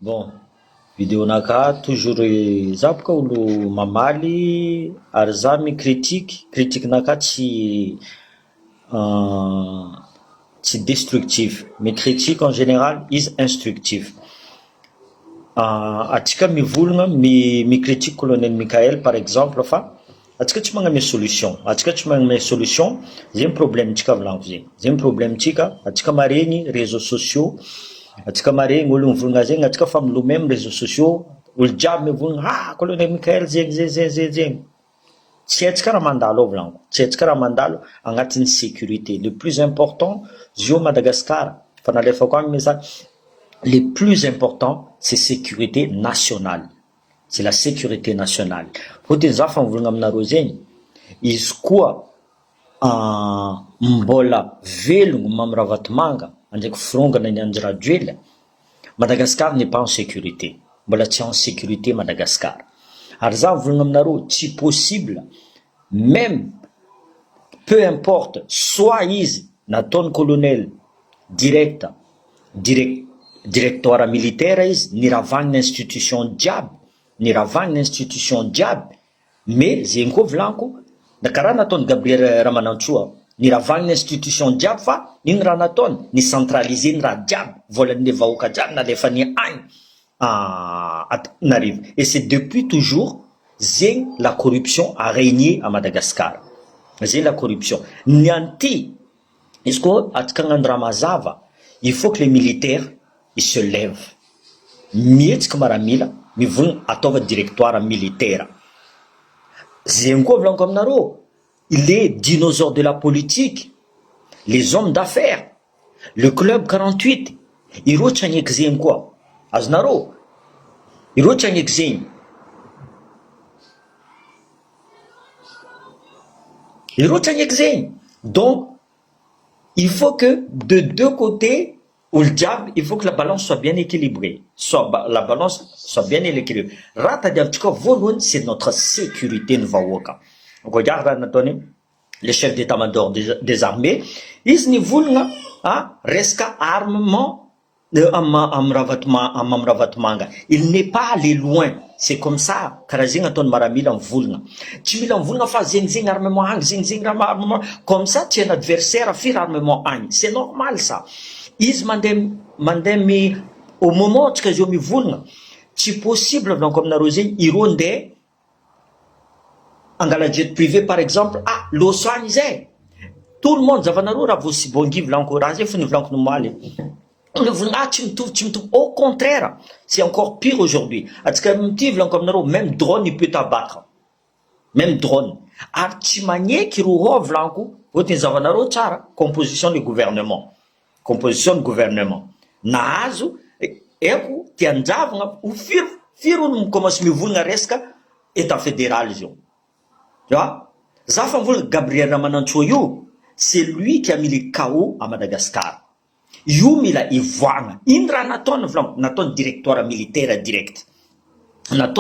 Bon, vidéonaka toujours zaboka olo mamaly ary za critique naka tsy destructif, mais critique en général izy instructif. Atsika mivolagna critique colonel Michael par exemple fa atsika tsy magname solution, zegny problème-tsika volagno zegny, zegny problème-tsika, atsika maregny réseaux sociaux, atsika maregny olo mivolagna zegny, atsika fa milomay réseaux sociaux, olo jiaby mivolagna colonel Michael zegny. Tsy haintsika raha mandalo ao volagno, tsy haintsika raha mandalo agnatin'ny sécurité. Le plus important, zio Madagascar, fa nalefako agny message, le plus important, c'est sécurité nationale. C'est la sécurité nationale. Fotony za fa mivolagna aminareo zegny, izy koa mbola velogno Mamirahavatomanga, andraiky Firongana ny Anjirajoela, Madagascar n'est pas en sécurité. Mbola tsy en sécurité Madagascar. Ary za mivolagna aminareo, tsy possible, même, peu importe, soit izy nataony colonel direct, directoire militaire izy, niravagny institution jiaby, mais zegny koa volaniko, na karaha nataony Gabriel Ramanantsoa, niravagny institution jiaby fa iny raha nataony, ni centraliser ny raha jiaby, volan'le vahoaka jiaby nalefany agny Antananarivo. Et c'est depuis toujours zegny la corruption a régné à Madagascar. Zegny la corruption. Nianty, izy koa atsika hagnano raha mazava, il faut que les militaires ils se lèvent. Mihetsika maramila, mivolagna ataova directoire militaire. Zegny koa volaniko aminareo, les dinosaures de la politique, les hommes d'affaires, le club 48, ireo tsy agneky zegny koa. Azonareo, ireo tsy agneky zegny. Donc, il faut que de deux côtés, ou le diable, il faut que la balance soit bien équilibrée. La balance soit bien équilibrée. Rata diabotsika voalohany, c'est notre sécurité ny vahoaka. Donc, regarde, nataony le chef d'état-major des armées, izy nivolagna resaka armement Mamirahavatomanga. Il n'est pas allé loin. C'est comme ça, karaha zegny ataony maramila mivolagna. Tsy mila mivolagna fa zegny armement agny, zegny armement. Comme ça, tu es un adversaire, firy armement agny. C'est normal ça. Izy mandeha au moment tsika zio mivolagna, tsy possible volaniko aminareo zegny, ireo ndeha angala jet privé par exemple, loso agny zay. Tout le monde, zavanareo raha voasibongy volaniko, raha zegny fa nivolaniko nomaly. Le voulanga tsy mitovy. Au contraire, c'est encore pire aujourd'hui. Atsika mity volaniko aminareo, même drone il peut t'abattre. Même drone. Ary tsy magneky roho volaniko, fotony zavanareo tsara, composition du gouvernement. Nahazo, eko, tianjavagna, ou firy olo commence mivolagna resaka état fédéral zio. Tu vois? Za fa mivolagna Gabriel Ramanantsoa io, c'est lui qui a mis le chaos à Madagascar. Io mila ivoagna. Iny raha nataony volaniko, nataony directoire militaire direct. Ary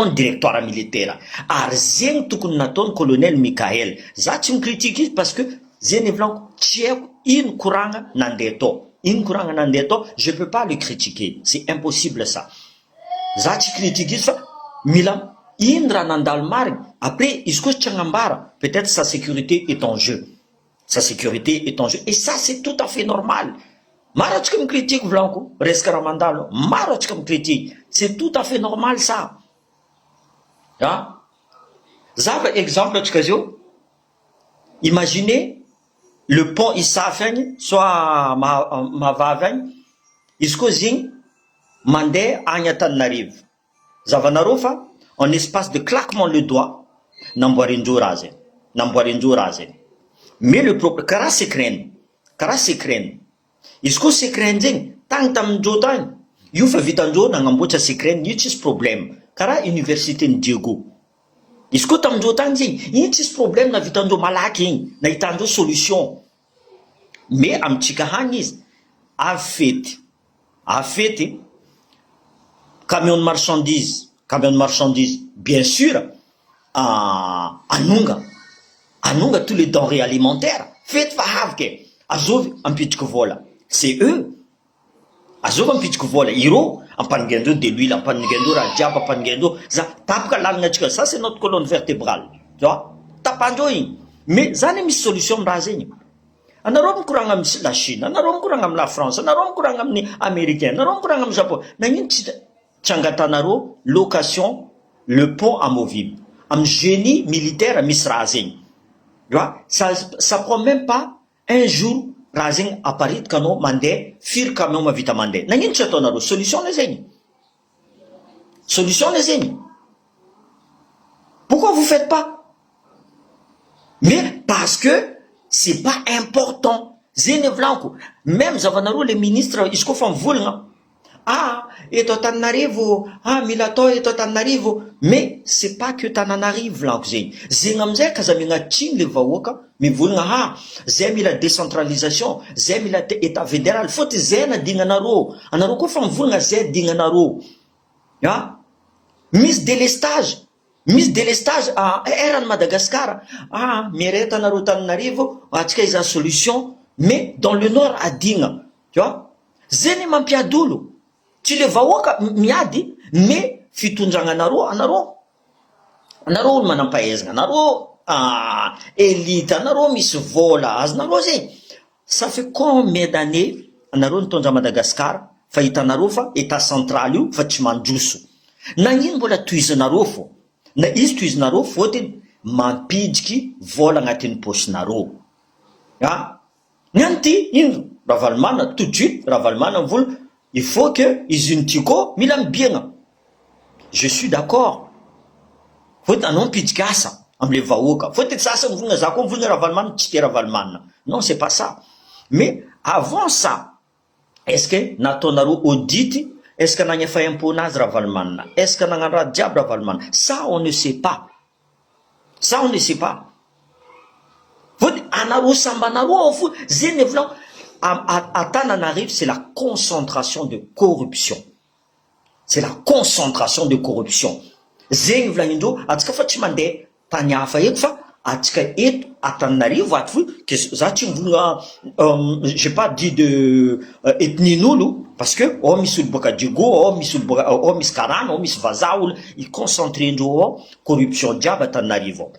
zegny tokony nataony colonel Michael. Za tsy micritique izy parce que zegny volaniko tsy haiko ino koragna nandeha tao. Je peux pas le critiquer. C'est impossible ça. Za tsy critique izy fa mila ino raha nandalo marigny. Après, izy koa tsy agnambara, peut-être sa sécurité est en jeu. Et ça, c'est tout à fait normal. Maro atsika micritique volaniko, resaka raha mandalo. Maro atsika micritique. C'est tout à fait normal ça. Za par exemple atsika zio, imaginez le pont Isafy agny, soit Mahavaly agny, izy koa zegny mandeha agny Antananarivo. Zavanareo fa en espace de claquement le doigt, namboarindreo raha zegny. Mais le problème, karaha secret. Izy koa secret zegny, tagny tamindreo tagny, io fa vitandreo nagnamboatra secret, io tsisy problème. Karaha université ny Diego. Izy koa tamindreo tagny zegny, io tsisy problème na vitandreo malaky igny, na hitandreo solution. Mais amitsika hagny izy, avy fety, camion de marchandises, bien sûr, anonga tous les denrées alimentaires. Fety fa avy ke, azovy ampitriky vola. C'est eux. Azovy ampitriky vola. Ireo Ampanigendo de l'huile, ampanigendo rajab, ampanigendo za tapaka lalagna atsika. Ça c'est notre colonne vertébrale. Tu vois? Tapandreo igny. Mais zany misy solution raha zegny. Anareo mikoragna amin'ny la Chine, anareo mikoragna amin'ny la France, anareo mikoragna amin'ny Américain, anareo mikoragna amin'ny Japon. Nagnino tsy angatanareo location le pont amovible. Amin'ny génie militaire misy raha zegny. Tu vois? Ça prend même pas un jour raha zegny apparitaka anao mandeha firy camion mavita mandeha. Nagnino tsy ataonareo? Solution le zegny. Solution le zegny. Pourquoi vous faites pas? Mais parce que c'est pas important. Zene vlanko. Même zavanareo les ministres izy koa fa mivolagna. Ah, eto Antananarivo, ah, mila atao eto Antananarivo. Mais c'est pas que Antananarivo vlanko zegny. Zegny amizay kazamigna atsiny le vahoaka mivolagna ah, zay mila décentralisation, zay mila état fédéral. Fôtony zay nadignanareo. Anareo koa fa mivolagna zay dignanareo. Ah, misy délestage. Misy délestage à eran'ny Madagascar. Ah, mireta anareo Antananarivo, atsika iza solution, mais dans le nord adigna. Tu vois? Zeny mampiady olo. Tsy le vahoaka miady, mais fitondragnanareo anareo. Anareo olo manampahaizana, anareo élite, anareo misy vola, azonareo zegny. Ça fait combien d'années anareo nitondra Madagascar, fa hitanareo fa état central io fa tsy mandroso. Nagnino mbola tohizanareo fô? Na izy tohizanareo fôtony mampidiky vola agnatin'ny posinareo. Ah, niany ty ino Ravalomanana tout de suite Ravalomanana mivola il faut que izy iny ty koa mila mibiagna. Je suis d'accord. Fôtony anao mipidiky asa amle vahoaka. Fôtony sasa mivolagna za koa mivolagna Ravalomanana tsy te Ravalomanana. Non, c'est pas ça. Mais avant ça, est-ce que nataonareo audit? Est-ce que nagnefa impôt nazy Ravalomanana? Est-ce que nagnano raha jiaby Ravalomanana? Ça on ne sait pas. Ça on ne sait pas. Fôtony anareo sambanareo ao fo zeny le volanko. À Antananarivo, c'est la concentration de corruption. C'est la concentration de corruption. Zegny volagnin'indreo atsika fa tsy mandeha tany hafa eto fa atsika eto Antananarivo ato fo que za tsy mivolagna j'ai pas dit de ethnin'olo parce que ao misy olo boaka Diego, ao misy olo boaka ao misy karana, ao misy vazaha olo i concentrendreo ao corruption jiaby Antananarivo.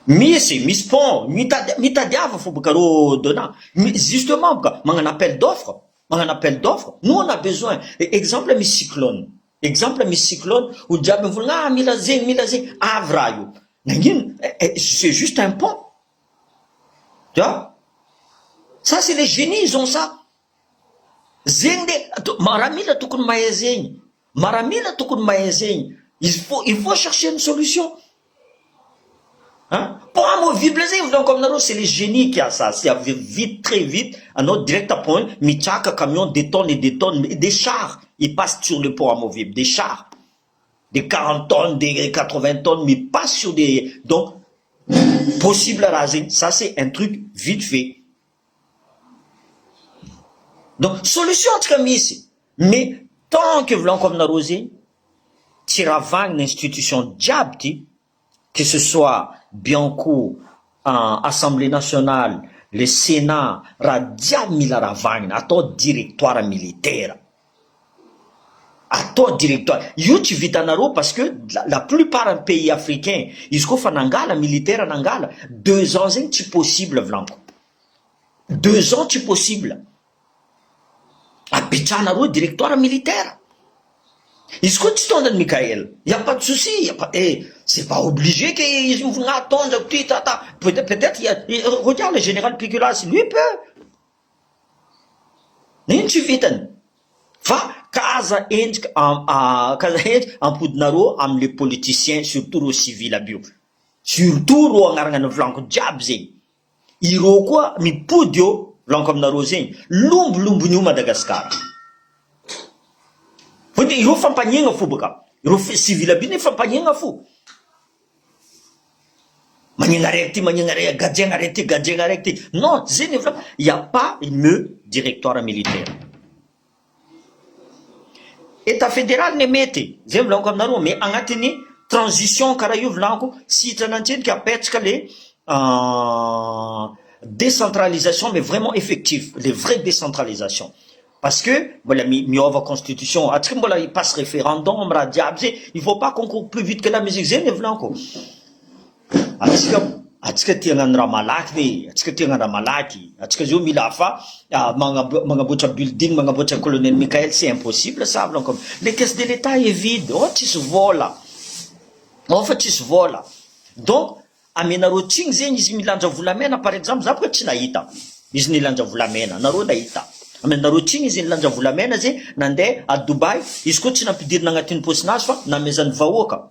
Misy pont, mitadiava fo boka rô donnant. Justement, boka, magnano appel d'offres. Magnano appel d'offres. Nous, on a besoin. Exemple, misy cyclone. Exemple, misy cyclone, ou diable mivolagna, ah, mila zegny, avy raha io. Nagnino, c'est juste un pont. Tu vois? Ça, c'est les génies, ils ont ça. Zegny de, maramila tokony mahay zegny. Maramila tokony mahay zegny. Il faut chercher une solution. Hein? Pour amovible, comme c'est les génies qui a ça. C'est vite, très vite, à notre direct à point, michaka, camion, des tonnes et des tonnes, des chars. Ils passent sur le pont amovible, des chars. Des 40 tonnes, des 80 tonnes, mais pas sur des, donc, possible à raser. Ça, c'est un truc vite fait. Donc, solution, en tout cas, ici. Mais, tant que vous l'avez comme narosé, tiravang l'institution diabti, que ce soit Bianco, Assemblée nationale, le Sénat, radia mila ravagna, atao directoire militaire. Atao directoire. Io tsy vitanareo parce que la plupart des pays africains, izy koa fa nangala militaire nangala, 2 ans zegny tsy possible vlanko. 2 ans tsy possible. Apitranareo directoire militaire. Izy koa tsy tondra Michael, y a pas de souci, y a pas, c'est pas obligé que ils vont attendre tout tata. Peut-être regarde le général Piculas, lui peut. Nino tsy vitany. Fa kaza endrika ampodinareo amle politiciens surtout reo civil aby io. Surtout reo agnarana volanko jiaby zegny. Ireo koa mipody io volanko aminareo zegny. Lombolombogn'io Madagascar. Fôtony ireo fampaniagna fo baka. Ireo civil aby io fampaniagna fo. Maniagna raiky ty, gadjegna raiky ty. Non, zegny il n'y a pas une directoire militaire. État fédéral ne mety, zegny volanko aminareo, mais agnatiny transition karaha io volanko, sitrana antsendriky apetraka le décentralisation, mais vraiment effective, les vraies décentralisations. Parce que, voilà, miova constitution, à ce que, voilà, il passe référendum, il faut pas qu'on court plus vite que la musique, c'est encore. Atsika tia hagnano raha malaky ve, atsika tia hagnano raha malaky, atsika zao mila afa magnaboatra building, magnaboatra colonel Michael, c'est impossible ça, comme les caisses de l'État est vide, oh tsisy vola, oh fa tsisy vola. Donc amenareo tsigny zegny izy milanja volamena par exemple, za boka tsy nahita izy nilanja volamena, nareo nahita. Amenareo tsigny izy nilanja volamena zay nandeha à Dubai, izy koa tsy nampidirina agnatin'ny posinazy fa namezan'ny vahoaka.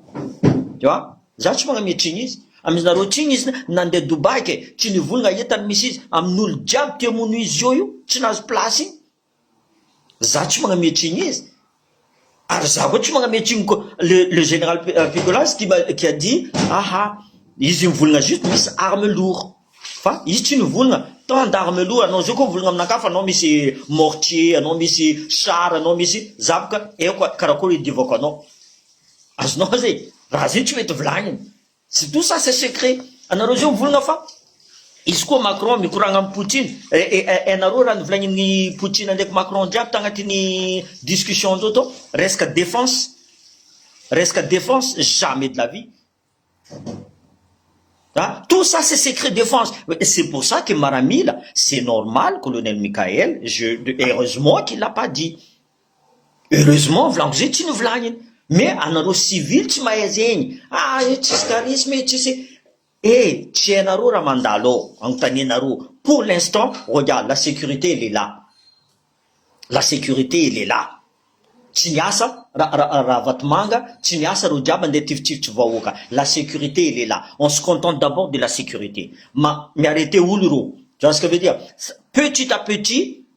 Tu vois? Za tsy magnamia tsigny izy. Aminareo tsigny izy nandeha Dubai ke tsy nivolagna entany misy izy amin'olo jiaby tia mono izy io tsy nahazo place igny. Za tsy magnamia tsigny izy. Ary za koa tsy magnamia tsigny le général Picolas qui a dit izy mivolagna juste misy arme lourd. Fa izy tsy nivolagna tant d'arme lourd, anao zao koa mivolagna aminakafa anao misy mortier, anao misy char, anao misy zavoka eko karakory idivako anao. Azonao zay raha zay tsy mety volagniny. C'est tout ça, c'est secret. Anareo zao mivolagna fa izy koa Macron mikoragna amin'ny Poutine. Anareo raha nivolagniny Poutine ndraiky Macron jiaby tagnatin'ny discussion zao to, resaka défense, jamais de la vie. Hein? Tout ça, c'est secret défense. C'est pour ça que Maramila, c'est normal, colonel Michael, heureusement qu'il l'a pas dit. Heureusement, vlangué, tu nous vlagnes. Mais anaro civil tsy mahay zegny tsisy charisme tsisy tsy hainareo raha mandalo agnontanianareo. Pour l'instant, regarde, la sécurité elle est là, la sécurité elle est là. Tsy niasa raha vatomanga, tsy niasa reo jiaby andeha tiftifitry vahoaka. La sécurité elle est là, on se contente d'abord de la sécurité. Miarete olo reo, tu vois ce que je veux dire, petit à petit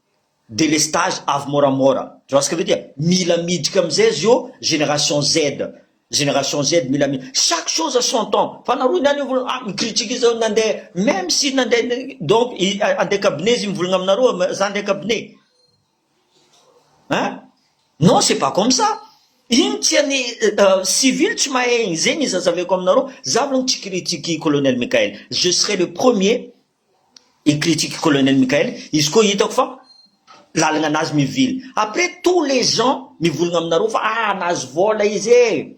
délestage avy moramora. Tu vois ce que je veux dire? Mila midika amizay zio, génération Z. Génération Z, mila midika. Chaque chose à son temps. Fanarou nani critique zao nande, même si nande donc ande cabinet izy mivolagna aminareo, za ande cabinet. Hein? Non, c'est pas comme ça. Igny tiany civil tsy mahay igny zegny izy azaveko aminareo, za volagny tsy critique colonel Michael. Je serai le premier et critique colonel Michael. Izy koa hitako fa lalagna anazy mivily. Après tous les gens mivolagna aminareo fa nahazo vola izy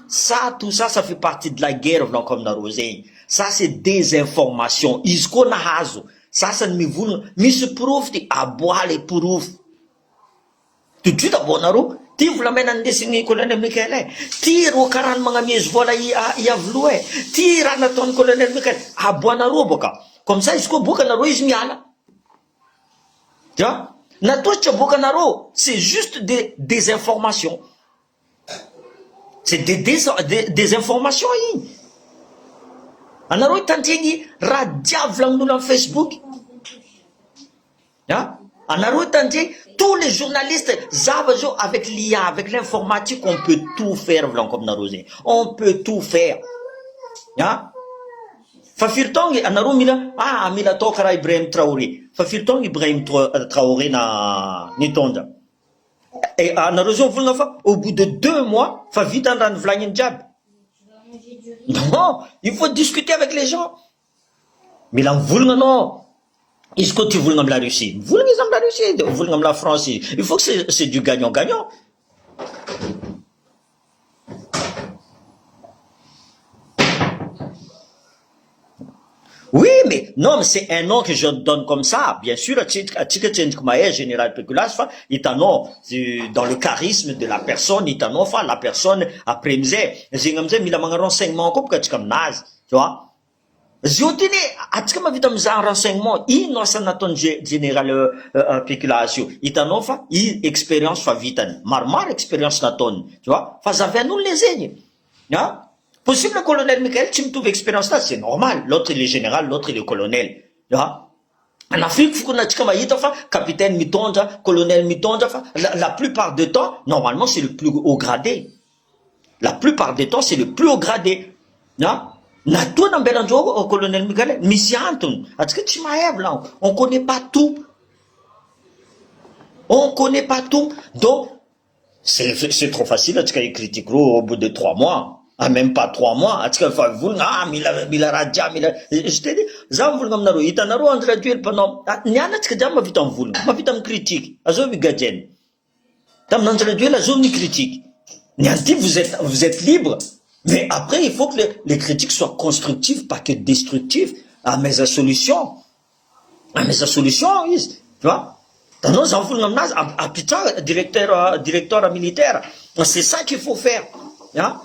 ça tout ça ça fait partie de la guerre volanko aminareo zegny. Ça c'est des informations. Izy koa nahazo sasany mivolagna misy proof ty aboa les proof. Tout de suite abonareo ty volamena ndesigny colonel Michael ty ro karany magnamiezy vola iavoloa ty raha nataon'ny colonel Michael aboanareo boka. Comme ça izy koa boka nareo izy miala. Tu vois? C'est juste des informations. C'est des informations. Anaro tantini radiavlang dans Facebook. Anaro tantini tous les journalistes zavajo avec l'IA, avec l'informatique, on peut tout faire comme narosé. On peut tout faire. Fafirtongi anaro mila mila to kara Ibrahim Traoré. Fafirtongi Ibrahim Traoré na nitonda. Et anaro zo volagna fa au bout de 2 mois fa vita ndrano volagniny jiaby. Non, il faut discuter avec les gens. Mila mivolagna non. Izy koa ty volagna amla Russie. Volagna izy amla Russie, volagna amla France. Il faut que c'est du gagnant-gagnant. Oui, mais non, mais c'est un nom que je donne comme ça. Bien sûr, général Péculas, dans le charisme de la personne, la personne après mzé. Mila manga renseignement comme naz, tu vois. Ziotine, atika mavita mizaha renseignement, ino asa nataon'ny général Péculas io. Hitanao fa expérience fa vitany. Maromaro expérience nataony, tu vois. Fa zavian'olo le zegny. Possible le colonel Michael, tu me trouves expérience là, c'est normal. L'autre il est général, l'autre il est colonel. En Afrique, il faut qu'on capitaine mitonja, colonel mitonja. La plupart du temps, normalement, c'est le plus haut gradé. La plupart du temps, c'est le plus haut gradé. Nato nambelanjo au colonel Michael, misianton. Est-ce que tu m'as là? On connaît pas tout. On connaît pas tout. Donc, c'est trop facile, tu critique au bout de 3 mois. même pas 3 mois, mila raja, je t'ai dit, za volagna aminareo, hitanareo André Rajoelina mpanao, nianatsika jiaby mavita mivolagna, mavita mikritika, azo migajena. Tamin'André Rajoelina, azo mikritika. Nianty, vous êtes libre. Mais après, il faut que les critiques soient constructives, pas que destructives. À mes solutions, tu vois. Dans nos enfants, à Pita, directeur militaire, c'est ça qu'il faut faire. Hein?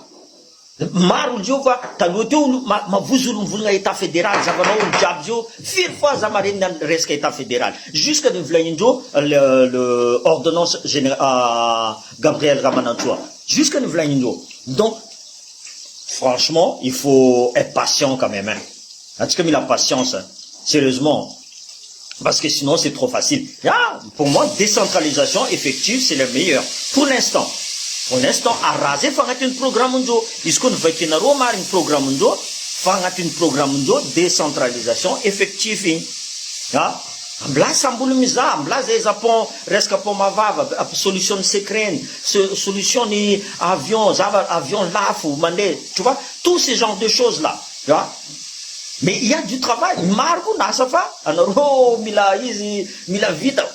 Maro Jova, taloto ma vuzulu mvulna état fédéral, zavanao jabjo, 4 fois zamarine dans resque état fédéral, jusqu'à de Vlaindo, le ordonnance générale Gabriel Ramanantoua, jusqu'à de Vlaindo. Donc, franchement, il faut être patient quand même. Hein. En tout cas, la patience, hein. Sérieusement. Parce que sinon, c'est trop facile. Pour moi, décentralisation effective, c'est le meilleur. Pour l'instant. Pour l'instant, à raser, faut un programme d'eau. Est-ce qu'on va qu'il y ait un programme d'eau? Faut un programme d'eau, décentralisation effective. Mbla samboule miza, mbla ze zapon, resca pour ma vava, solution secrète, solution ni avion, avion laf ou mandé, tu vois, tous ces genres de choses-là, tu vois. Mais il y a du travail, margo nasafa, anaro, mila vita,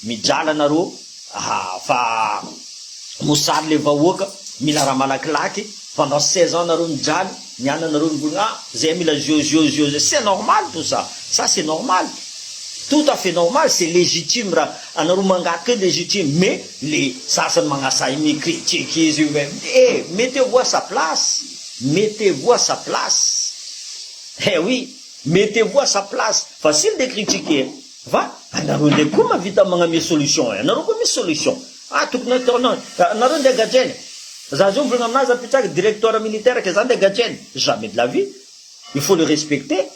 mijala naro, fa, moussad le vaouka, mila ramalaklaki, pendant 16 ans naro mijala, nyana naro mbunga, zé mila c'est normal tout ça, ça c'est normal. Tout à fait normal, c'est légitime, que légitime, mais ça c'est mangasaïmi critique, mettez-vous à sa place, mettez-vous à sa place. Eh oui, mettez-vous à sa place. Facile de critiquer. Va, on comment vite mes solutions, on a mes solutions. Tout notre non, on a des gadgets. Zazou vraiment un directeur militaire qui a des gadgets. Jamais de la vie. Il faut le respecter.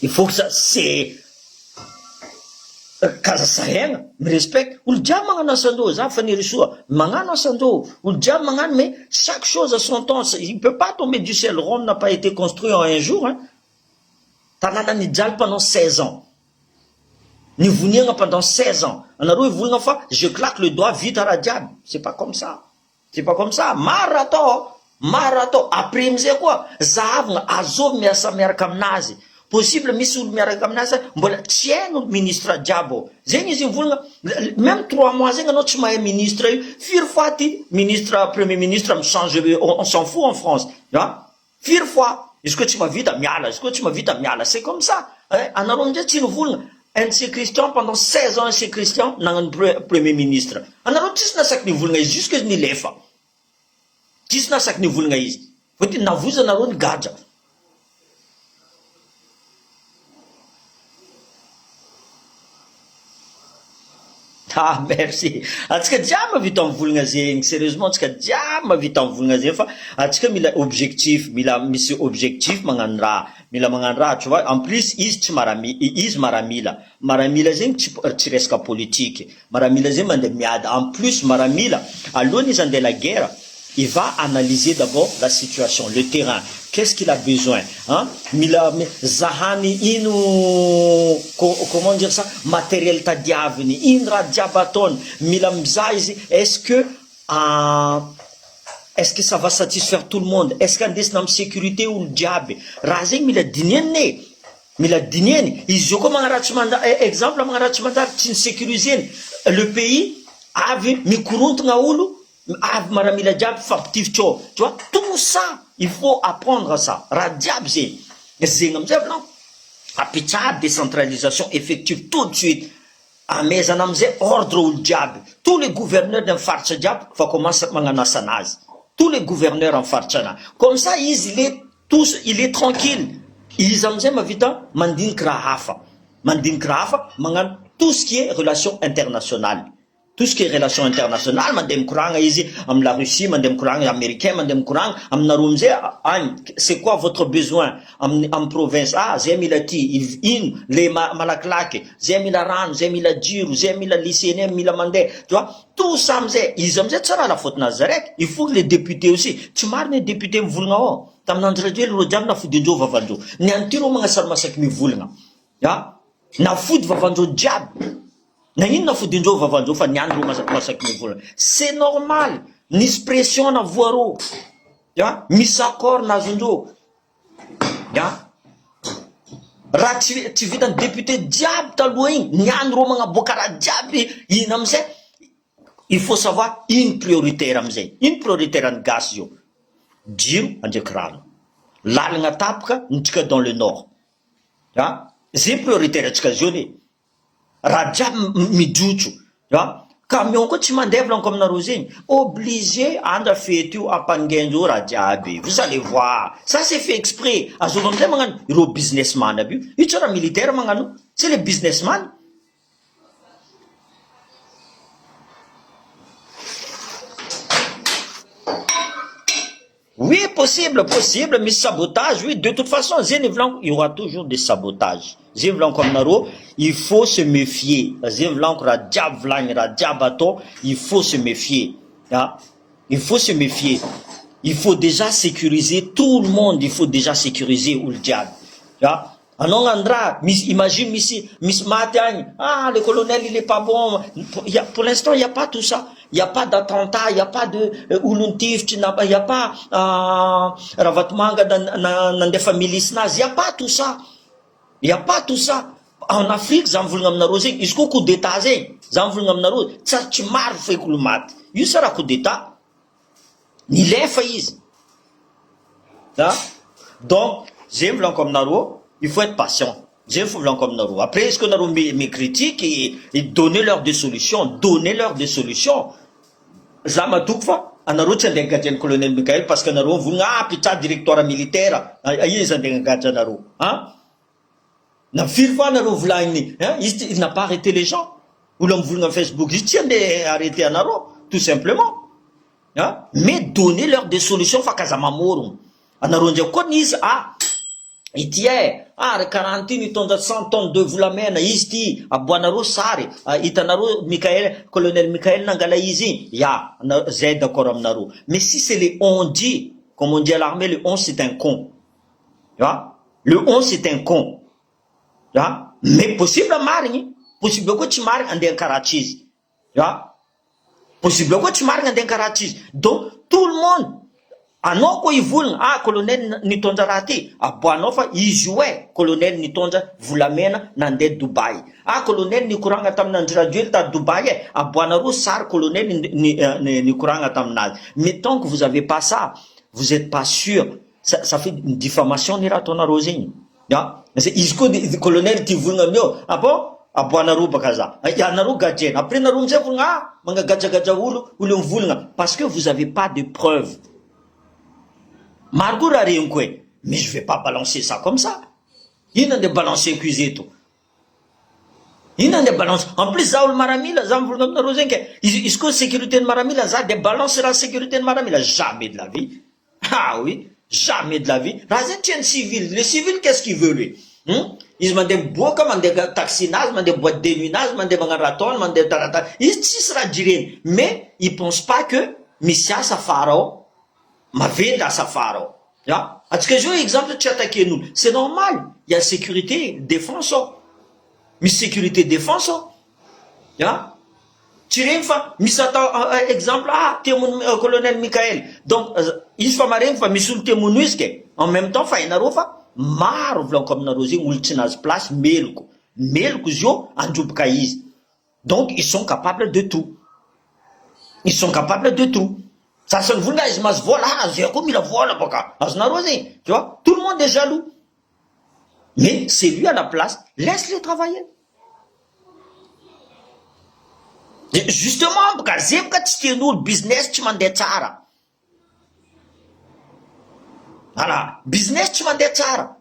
Il faut que ça, c'est Kazasahen, me respecte. Ou le diable mangana sando, ça fait risua. Mangana sando. Ou le diable mangana, mais chaque chose a son temps. Il ne peut pas tomber du ciel. Rome n'a pas été construit en un jour. Hein. Tanana ni diable pendant 16 ans. Ni venir pendant 16 ans. En arou, je claque le doigt vite à la diable. C'est pas comme ça. C'est pas comme ça. Marathon. Après, il me quoi? Zav, azov, mais sa mère comme nazi. Possible misul miaraka aminasa mbola tsy haino ministre diabo zegny izy volagna même 3 mois zegny anao tsy mahay ministre io firy fois ty ministre premier ministre me change on s'en fout en France hein firy fois izy koa tsy mavita miala izy koa tsy mavita miala c'est comme ça anareo amin'izay tsy volagna un de ces Christians pendant 16 ans ces Christians nagnano premier ministre anareo tsisy nasaky ny volagna izy jusque ny lefa tsisy nasaky ny volagna izy fotiny navoza anareo ny gadra. Ah, merci. Atsika diama vita mivolagna zegny, sérieusement atsika diama vita mivolagna zegny fa atsika mila objectif, mila misy objectif magnano raha, mila magnano raha, tu vois. En plus izy tsy maramila zegny tsy resaka politique, maramila zegny mandeha miada. En plus maramila alohany izy andeha la guerre, il va analyser d'abord la situation, le terrain. Qu'est-ce qu'il a besoin? Hein? Mila zahani ino, comment dire ça? Matériel tadiavini, indra diabaton, mila mzaizi. Est-ce que ça va satisfaire tout le monde? Est-ce qu'il y a une sécurité ou le diable? Razing mila dinienne. Mila dinienne. Ils ont comme un exemple, un tu sécurisé le pays avec mi courant ngaoulou. Tu vois, tout ça, il faut apprendre à ça. Décentralisation effective tout de suite. À mes ordre au diable. Tous les gouverneurs d'un farce diable, faut commencer à manganasanaz. Tous les gouverneurs en farce. Comme ça, il est tranquille. Ils ont ma vita, mandin krahafa. Mandin krahafa, mangan tout ce qui est relations internationales. Tout ce qui est relations internationales, mandem courant ici, am la Russie, mandem courant américain, mandem courant, am narumze, c'est quoi votre besoin? Am province, zemilati, les malaklake, zemilaran, zemiladiru, zemilisene, milamande, tu vois, tout ça, ils ont ça la faute Nazareth. Il faut que les députés aussi, tu marres les députés m'voulnao, tam nandraduel, le diable na foudinjo vavanjo, ni antiro mga sarmasak mi voulna, ya, na foud vavanjo diable. C'est normal. Ni pression na voiro. misy accord nazondreo raha tsy vitany député diable taloha igny niany reo magnaboaka raha jiaby iny amizay il faut savoir ino prioritaire amizay, ino prioritaire any gasy io, jiro andraiky rano, lalagna tapaka nitsika dans le nord zay prioritaire atsika ziony raha jiaby mijotso camion koa tsy mandeha volaniko aminareo zegny obligé andra fety io ampangaindreo raha jiaby, vous allez voir ça c'est fait exprès azova amizay magnano ireo businessman aby io tsy raha militaire magnano, c'est les businessman. Oui, possible, mais sabotage, oui, de toute façon, il y aura toujours des sabotages. Il faut se méfier. Il faut se méfier. Il faut se méfier. Il faut déjà sécuriser tout le monde, il faut déjà sécuriser où le diable. Alors, Andra, imagine, Miss Matiagne, le colonel, il est pas bon. Pour l'instant, il n'y a pas tout ça. Il n'y a pas d'attentat, il n'y a pas de Uluntif, il n'y a pas Ravatmanga dans des familles snaz. Il n'y a pas tout ça. Il n'y a pas tout ça. En Afrique, j'en voulais m'amener rosé. Il y a coup d'état, j'en voulais m'amener rosé. Ça, tu m'as fait que le mat. Il y a un coup d'état. Il est failli. Donc, j'aime comme Naro. Il faut être patient. Après, est-ce que nous avons mes critiques et donner leur des solutions? Donnez-leur des solutions. Zamadoukfa, on a reçu un gardien colonel Michael parce que nous avons voulu un directoire militaire. Aïe, un gardien naro. Na filfa naro voulani. Il n'a pas arrêté les gens. Ou l'on voulu un Facebook. Il tient d'arrêter un naro, tout simplement. Mais donnez-leur des solutions. Fakazamamorum. On a reçu il tient, quarantine, il tombe 100 tonnes de voulamena, isti, à Boanaro Sari, Itanaro, colonel Michael Nangalaizi, Z d'accord amnaro. Mais si c'est les 11 dit, comme on dit à l'armée, le 11 c'est un con. Le 11 c'est un con. Mais possible à marine, possible que tu marques en des karachiz. Possible que tu marques en des karachiz. Donc, tout le monde, anoko ivulna colonel nitonja rati aboanofa ijoue colonel nitonja volamena nande Dubai colonel nikoranga tamnandra duel ta Dubai aboanaro sar colonel nikoranga tamnaz. Mais tant que vous avez pas ça, vous êtes pas sûr, ça fait une diffamation ni ratona rosing c'est isko colonel ti vulna mio bon aboanaro bakaza yanaro gadjen après naro mze vulna manga gadja ulu vulna parce que vous avez pas de preuves. Margot mais je vais pas balancer ça comme ça. Il n'a de balancer cuisé tout. Il n'a de balancer. En plus, Zaoul Maramila, Zamboulgam Rosenke, est-ce que sécurité de Maramila, ça débalance la sécurité de Maramila? Jamais de la vie. Ah oui, jamais de la vie. Razen tient civil. Les civils, qu'est-ce qu'ils veulent, lui? Ils m'ont des bois comme des taxinaz, des boîtes de nuinaz, des mangaraton, des tarata. Ils sera diré. Mais ils pensent pas que Missia Safaro, ma venda safaro. Est-ce que je veux exemple de attaquer nous? C'est normal. Il y a sécurité, défense. Mais sécurité, défense. Tu exemple, colonel Michael. Donc, il faut m'arrêter, mais sur le témoignage, en même temps, il y a marre, comme nous avons dit, place, melko, jo, en djoubkaïs. Donc, ils sont capables de tout. Ils sont capables de tout. Ça se voit, mais voilà, comme il a voilà, tu vois, tout le monde est jaloux. Mais c'est lui à la place, laisse-les travailler. Et justement, parce que le business, tu m'en détara. Voilà, business, tu m'en détara.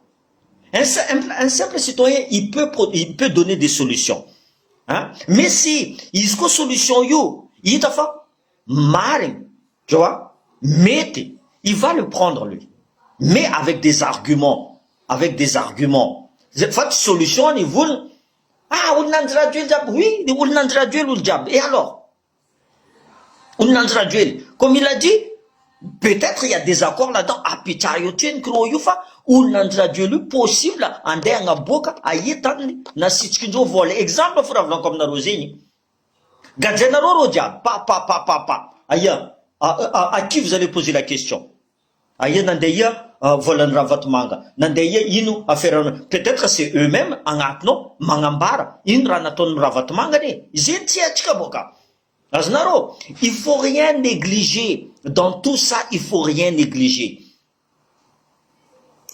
Un simple citoyen, il peut donner des solutions. Mais si, il y a une solution, il t'a fait, marre. Tu vois, mettez, il va le prendre lui, mais avec des arguments, Cette solution, il veut, on n'entendra Dieu, oui, on n'entendra Dieu le diable. Et alors, on n'entendra Dieu. Comme il a dit, peut-être il y a des accords là-dedans, pitayotien, kroyufa, on n'entendra Dieu le possible, en déanga boka, ayetan, na sitkinjo vol. Exemple, frère, comme na rosini. Gadzenaro diable, pa. Aïe. À qui vous allez poser la question? Aïe nandeya volan ravatomanga. Nandeya ino affaire peut-être c'est eux-mêmes agnatno mangambara. Ino ranaton ravatomanga ne. Zentia tchikaboka. Aznaro, il faut rien négliger. Dans tout ça, il faut rien négliger.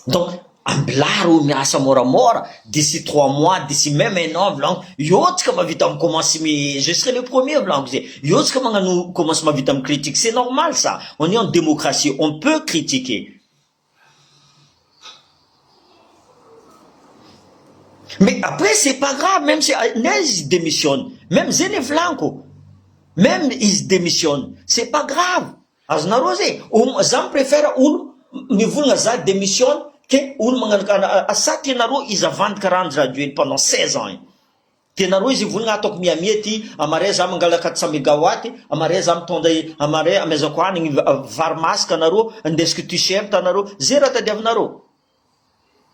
Donc, amblaro miasa moramora, d'ici 3 mois, d'ici même un an, blanc, yotz comme vite commence, je serai le premier blanc, yotz comme nous commence ma vite critique, c'est normal ça. On est en démocratie, on peut critiquer. Mais après, c'est pas grave, même si ils démissionnent, même Zene Blanco, même ils démissionnent, c'est pas grave. Aznarose, j'en préfère ou niveau nga démissionne que ou mangana à ça tenaro ils avant 40 gradués pendant 16 ans. Tenaro ils voulaient atok miamieti amare za mangala 400 mégawatts amare za mtonde amare amezokwani varmas kanaro ndeski t-shirt tanaro zéro ta devnaro.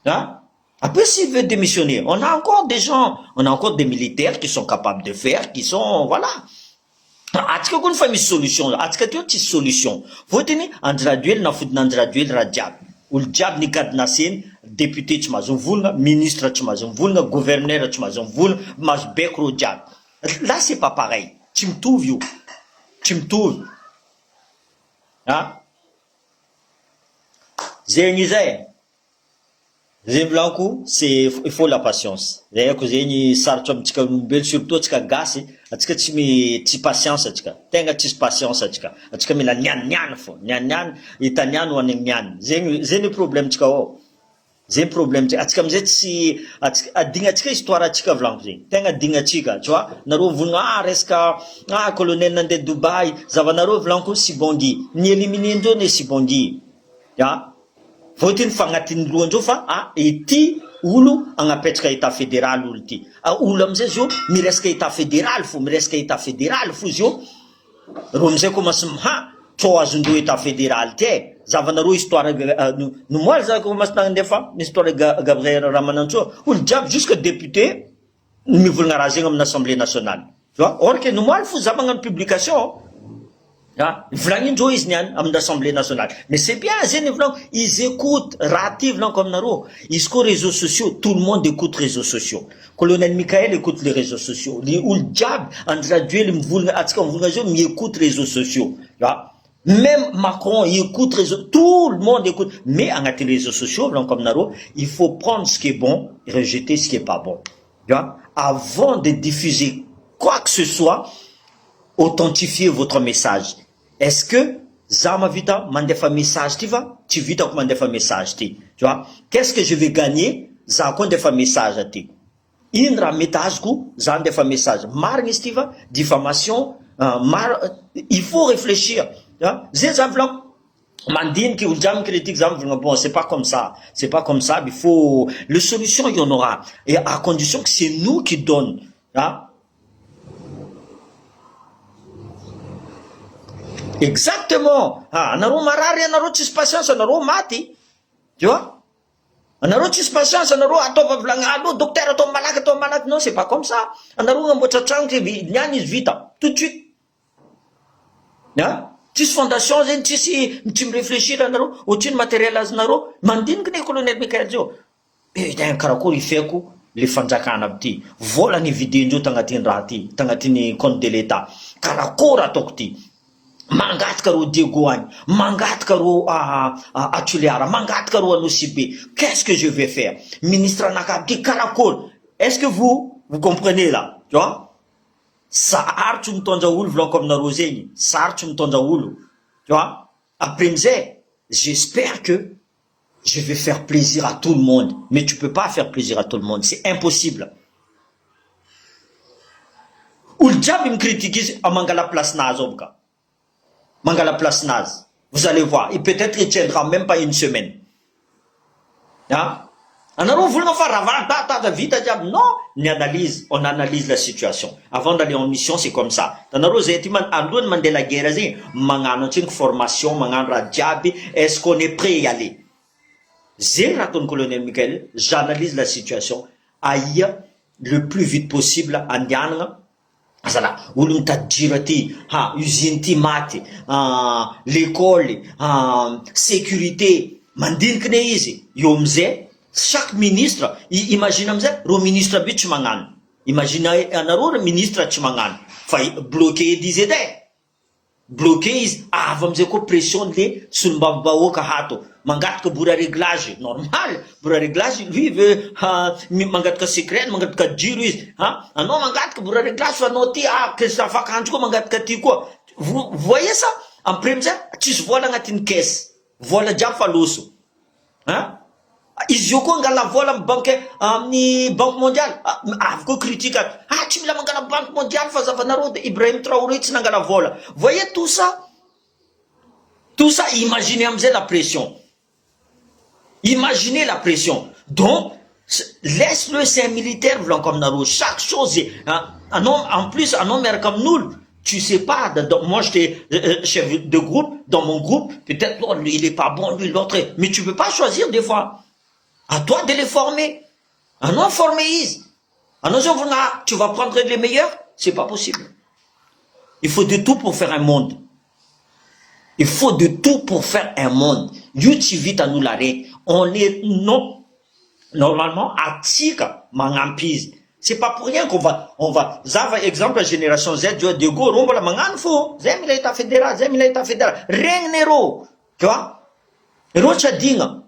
Hein? Après s'il veut démissionner, on a encore des gens, on a encore des militaires qui sont capables de faire, qui sont voilà. Atika kun fa misy solution atika teo tsisy solution fotiny andraduely na fodiny andraduely raha jiaby olo jiaby nikadina seny député tsy mahazo mivolagna ministre tsy mahazo mivolagna gouverneur tsy mahazo mivolagna mahazo beko ro jiaby là c'est pas pareil tsy mitovy io tsy mitovy zegny zay Zé Blanco, il faut la patience. D'ailleurs, que j'ai sartre amtsika olombelo surtout atsika gasy, atsika tsy patience atsika. Tenga tsy patience atsika. Atsika mila nian fo. Nian itanian ho aneng nian. Zeny problème atsika ao. Zeny problème atsika. Atsika amzay tsy adigna atsika histoire atsika Blanco zegny. Tenga digna atsika, tu vois. Nareo volagna resaka colonel nandeha Dubai, zavanareo Blanco Sibongi. Ni éliminer ndreo ne Sibongi. Ya. Fotiny fagnatiny lohandreo fa ity olo agnapetraka état fédéral olo ty. Olo amizay zio miresaka état fédéral fo, miresaka état fédéral fo zio. Ro amizay commence tro azondreo état fédéral ty. Zavanareo histoire no moa za commence nandefa histoire Gabriel Ramanantsoa. Olo jiaby jusque député mivolagna raha zegny amin'ny assemblée nationale. Tu vois? Or que no moa fo za magnano publication. Vlagnindreo izy niany amin'ny l'Assemblée nationale. Mais c'est bien, ils écoutent, rative comme naro. Ils sont réseaux sociaux, tout le monde écoute réseaux sociaux. Colonel Michael écoute les réseaux sociaux. Les Oul-Djab, Andraduel, ils écoutent réseaux sociaux. Même Macron, il écoute tout le monde écoute. Mais en les réseaux sociaux, comme naro, il faut prendre ce qui est bon et rejeter ce qui est pas bon. Avant de diffuser quoi que ce soit, authentifiez votre message. Est-ce que Zama Vita mandefa message tu vas? Tu vita comme mandefa message tu vois? Qu'est-ce que je vais gagner? Zakon defa message ti. Indra metasku zan defa message. Marnis tu vas? Diffamation. Il faut réfléchir. Zezavlon. Mandine qui ou jam critique bon c'est pas comme ça. C'est pas comme ça. Il faut les solutions il y en aura et à condition que c'est nous qui donnons. Exactement. Anaro marary, anaro tsisy patience, anaro maty. Tu vois? Anaro tsisy patience, anaro atova vlagnalo, docteur atova malaky. Non, c'est pas comme ça. Anaro ngamboatra tragno niany izy vita. Tout de suite. Tsisy fondation zegny, tsy miréfléchir anaro, ohatriny matériel azonaro, mandiniky ne colonel Michael zio. Karakory ifeko le fanjakana aby ty. Vola ny vidéondreo tagnatin'ny raha ty, tagnatin'ny compte de l'État. Karakory ataoko ty. Mangatka ro Diego agny, mangatka ro Atuliara, mangatka ro Anosibe. Qu'est-ce que je vais faire? Ministre Anakabi, Karakol. Est-ce que vous comprenez là? Tu vois? Sahartu mtonja ulu vlon comme narozeni. Sahartu mtonja ulu. Tu vois? Après m'zé, j'espère que je vais faire plaisir à tout le monde. Mais tu peux pas faire plaisir à tout le monde. C'est impossible. Ou le diable me critique à Mangala Place Nazobka. Mangala Place Naz. Vous allez voir. Et peut-être il tiendra même pas une semaine. Non, on analyse la situation. Avant d'aller en mission, c'est comme ça. Formation, est-ce qu'on est prêt à y aller? Colonel Michael, j'analyse la situation. Aïe, le plus vite possible, Azala, olo mitady ty, usine ty maty, l'école, sécurité, mandiniky ne izy. Eo amizay, chaque ministre, imagine amizay, ro ministre aby tsy magnano. Imagine anareo ro ministre tsy magnano. Fa bloqué edy edy bloqué izy, avy amizay koa pression le solombavambahoaka hato. Mangataka bourra réglage, normal, bourra réglage, lui veut mangataka secret, mangataka jiro izy. Anao mangataka bourra réglage fa anao ty, que ça vakanjo koa mangataka ty koa. Vous voyez ça? Après amizay, tsisy vola agnatin'ny caisse. Vola jiaby fa loso. Izy io koa angala vola amin'ny banque mondiale. Avy koa critique, tsy mila mangala banque mondiale fa zavanareo de Ibrahim Traoré tsy nangala vola. Voyez tout ça? Tout ça, imaginez amizay la pression. Imaginez la pression. Donc, laisse-le, c'est un militaire blanc comme Naro. Chaque chose, en plus, un homme comme nous, tu sais pas, moi j'étais chef de groupe, dans mon groupe, peut-être l'autre, lui, il est pas bon, lui, l'autre, mais tu peux pas choisir des fois. À toi de les former. Un homme formé, tu vas prendre les meilleurs, c'est pas possible. Il faut de tout pour faire un monde. Il faut de tout pour faire un monde. Dieu vite à nous l'arrêter. On est, non, normalement, à Tika, Mangampise. C'est pas pour rien qu'on va, Zava, exemple, la génération Z, de go, rombo la manganfo, Zemila est fédéral, Ring Nero, tu vois? Rocha Dinga.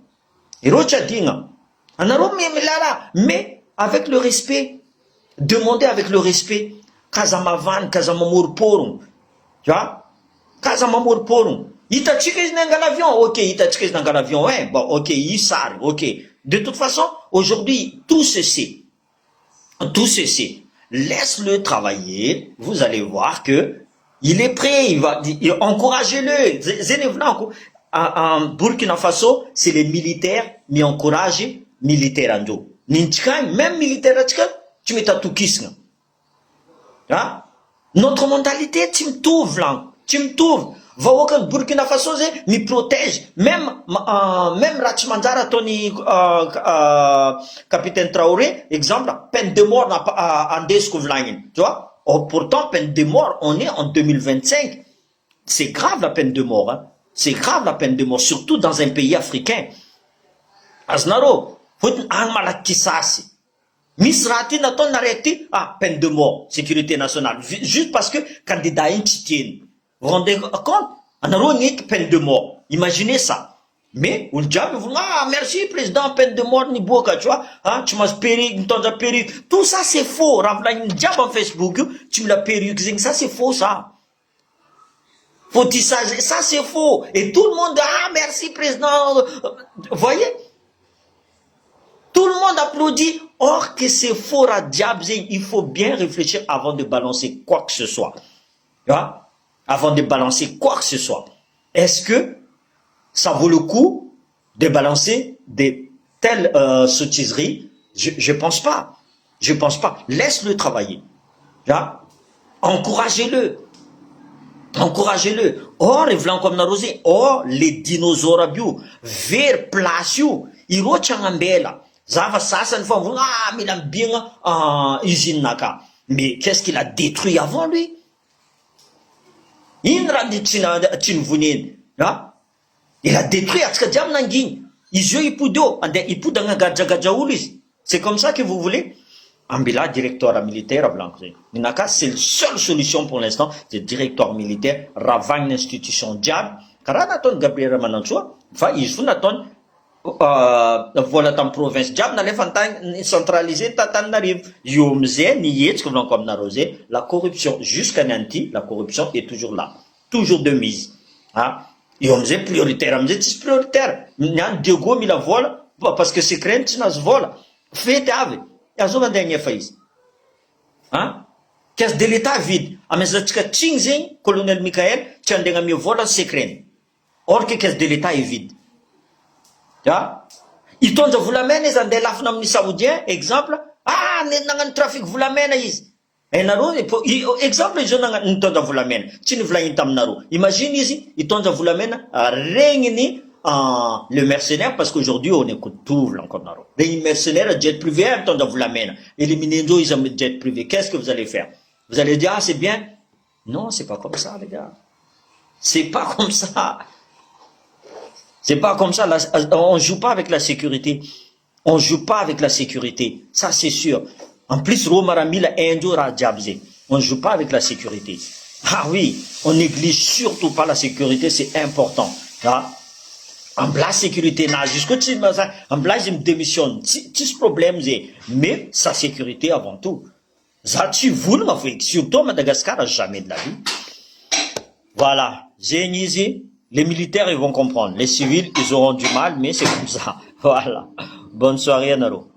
Mais, avec le respect, demandez avec le respect, Kazamavan, Kazamamur Porum, tu vois? Kazamamur Porum. Itachika is dans l'avion, ok, Itachika is dans l'avion, ouais, bon, ok, Issar, ok. De toute façon, aujourd'hui, tout ceci, laisse-le travailler, vous allez voir que il est prêt, encouragez-le. En Burkina Faso, c'est les militaires, mais encouragez militaires en dos. Même militaire, tu mets ta tout kisna. Notre mentalité, tu me trouves là, va au Burkina Faso, me protège. Même Rachmanjara, Tony, capitaine Traoré, exemple, peine de mort en Descouvlagne. Tu vois? Pourtant, peine de mort, on est en 2025. C'est grave la peine de mort, hein. C'est grave la peine de mort, surtout dans un pays africain. Aznaro, faut un malakisasi. Misrati n'a ton arrêté, peine de mort, sécurité nationale. Juste parce que candidat est vous vous rendez compte? Aznaro n'est que peine de mort. Imaginez ça. Mais, on dit, merci, président, peine de mort, ni boka, tu vois, tu m'as perruque, tu perruque. Tout ça, c'est faux. Ravla, une diable en Facebook, tu me l'as perruque, ça, c'est faux, ça. Faut dire ça, c'est faux. Et tout le monde, merci, président. Voyez? Tout le monde applaudit. Or que c'est faux à diable, il faut bien réfléchir avant de balancer quoi que ce soit. Tu vois? Avant de balancer quoi que ce soit. Est-ce que ça vaut le coup de balancer des telles sottiseries? Je pense pas. Je pense pas. Laisse-le travailler. Tu vois? Encouragez-le. Or, les blancs comme Narosé, or, les dinosaures bio, vers place, ils rochangambela. Zava sasa, milam bien, usine naka. Mais qu'est-ce qu'il a détruit avant lui? Il a détruit Atskadiam Nangin. Il c'est comme ça que vous voulez? Ambila, directeur militaire blanc. Ninaka, c'est la seule solution pour l'instant, c'est directeur militaire, ravang l'institution diable. Karanaton Gabriel Mananchoa, fa isfunaton, voilà en province diable, n'allez fantan centralisé, tatan n'arrive. Yomze, niyet, comme comme narosé, la corruption, jusqu'à Nanti, la corruption est toujours là. Toujours de mise. Yomze prioritaire, amze tis prioritaire. Nyan Diogo mi la vola, parce que c'est crainte, nas vola. Faites avec. Et à ce dernier phase. Qu'est-ce de l'État vide? À mes autres, colonel Michael, tu as un mieux volant secret. Or que qu'est-ce de l'État est vide. Ils t'ont dit, vous l'amenez, ils ont des lafnam saoudien, exemple. Un trafic, vous l'amenez, et naro, exemple, ils ont un ton de vous l'amener. Tu ne voulais pas naro. Imagine ici, ils t'ont dit, vous l'amenez, règne le mercenaire, parce qu'aujourd'hui, on écoute tout, encore naro. Les mercenaires, jet privé, ils t'ont dit, vous l'amenez. Et les minéros, ils ont jet privé. Qu'est-ce que vous allez faire? Vous allez dire, ah, c'est bien. Non, c'est pas comme ça, les gars. C'est pas comme ça. C'est pas comme ça. On joue pas avec la sécurité. On joue pas avec la sécurité. Ça, c'est sûr. En plus, Romarami, la Indora Diabzé. On joue pas avec la sécurité. Ah oui, on néglige surtout pas la sécurité, c'est important. Ah. En place sécurité, jusqu'au en place, je me démissionne. Tout ce problème, mais sa sécurité avant tout. Ça, tu voulais m'afficher. Surtout Madagascar, jamais de la vie. Voilà. Génisé. Les militaires, ils vont comprendre. Les civils, ils auront du mal, mais c'est comme ça. Voilà. Bonne soirée, Naro.